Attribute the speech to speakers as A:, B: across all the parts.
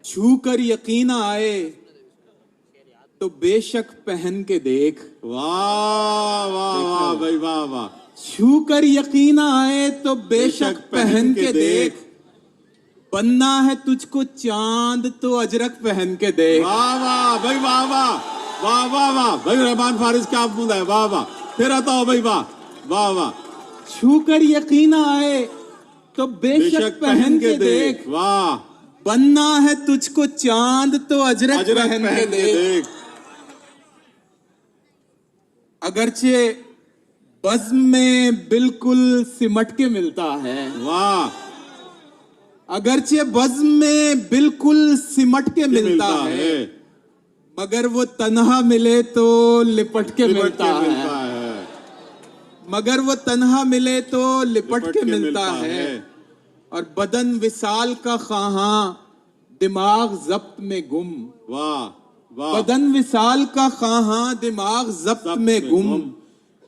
A: छू कर यकीन आए तो बेशक पहन के देख।
B: वाह वाह वाह भाई वाह वाह।
A: छू कर यकीन आए तो बेशक पहन के देख। बनना है तुझको चांद तो अजरक पहन के देख।
B: वाह वाह भाई वाह वाह वाह वाह वाह भाई रहमान फारिस क्या बूंद है। वाह वाह फिर आता हो भाई वाह वाह वाह।
A: छू कर यकीन आए तो बेशक पहन के देख।
B: वाह।
A: बनना है तुझको चांद तो अजरक पहन के देख। अगरचे बज़्म में बिल्कुल सिमट के मिलता है।
B: वाह।
A: अगरचे बज़्म में बिल्कुल सिमट के मिलता है, मगर वो तन्हा मिले तो लिपट के मिलता है। मगर वो तन्हा मिले तो लिपट के मिलता है। और बदन विसाल का ख़्वाहां दिमाग ज़ब्त में गुम।
B: वाह वाह।
A: बदन विसाल का ख़्वाहां दिमाग ज़ब्त में गुम।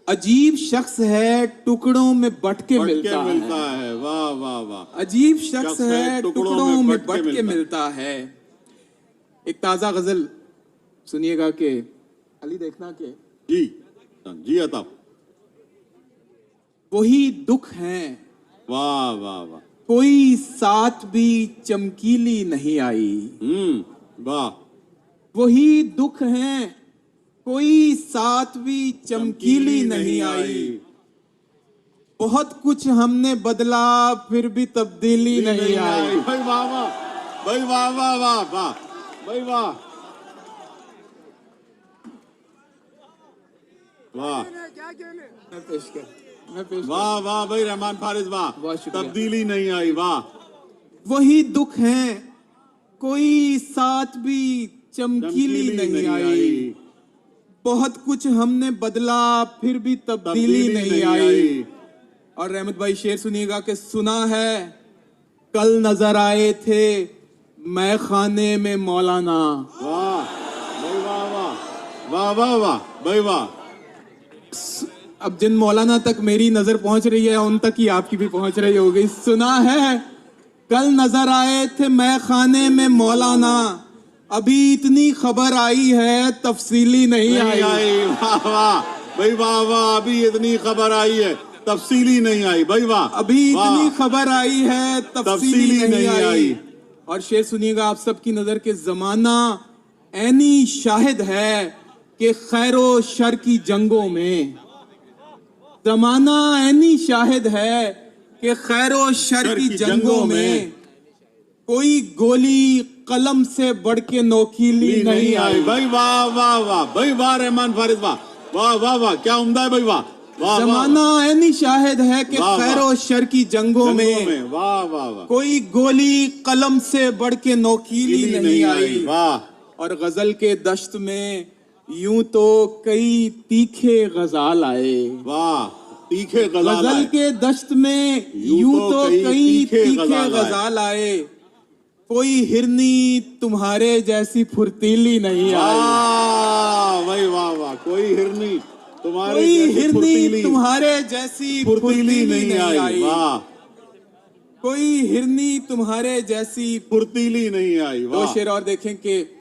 A: अजीब शख्स है टुकड़ों में बट के मिलता है।
B: वाह वाह वाह।
A: अजीब शख्स है टुकड़ों में बट के मिलता है। एक ताजा गजल सुनिएगा कि अली देखना के
B: जी जी अता।
A: वही दुख है।
B: वाह वाह वाह।
A: कोई साथ भी चमकीली नहीं आई।
B: वाह।
A: वही दुख है कोई साथ भी चमकीली नहीं आई। बहुत कुछ हमने बदला फिर भी तब्दीली नहीं आई।
B: भाई वाह वाह भाई वाह वाह वाह वाह भाई वाह वाह।
A: मैं पेश कर
B: वाह वाह भाई रहमान फारिस वाह।
A: बहुत शुक्रिया।
B: तब्दीली नहीं आई। वाह।
A: वही दुख है कोई साथ भी चमकीली नहीं आई। बहुत कुछ हमने बदला फिर भी तब्दीली नहीं आई। और रहमत भाई शेर सुनिएगा कि सुना है कल नजर आए थे मैं खाने में मौलाना।
B: वाह भाई वाह वाह वाह वाह वाह भाई वाह।
A: अब जिन मौलाना तक मेरी नजर पहुंच रही है उन तक ही आपकी भी पहुंच रही होगी। सुना है कल नजर आए थे मैं खाने में मौलाना, अभी इतनी खबर आई है तफसीली नहीं आई।
B: वाह वाह भाई वाह वाह। अभी इतनी खबर आई है तफसीली नहीं आई। भाई वाह।
A: अभी इतनी खबर आई है तफसीली नहीं आई। और शेर सुनिएगा आप सबकी नजर के जमाना ऐनी शाहिद है कि खैरो शर की जंगों में। जमाना ऐनी शाहिद है कि खैरो शर की जंगों में कोई गोली कलम से बढ़ के नोकीली नहीं आई।
B: भाई वाह वाह वाह भाई वाह रहमान फारिस वाह वाह वाह वाह क्या उम्दा है भाई वाह वाह।
A: जमाना ऐनी शाहिद है कि खैरो शर की जंगों में
B: वाह वाह वाह
A: कोई गोली कलम से बढ़ के नोकीली नहीं आई।
B: वाह।
A: और गजल के दश्त में यूं तो कई तीखे गजाल आए।
B: वाह। तीखे
A: गजल के दश्त में यूं तो कई तीखे गजाल आए। कोई हिरनी तुम्हारे जैसी फुर्तीली नहीं आई।
B: भाई वाह वाह। कोई हिरनी
A: तुम्हारे जैसी फुर्तीली नहीं आई।
B: वाह।
A: कोई हिरनी तुम्हारे जैसी
B: फुर्तीली नहीं आई।
A: दो शेर और देखें कि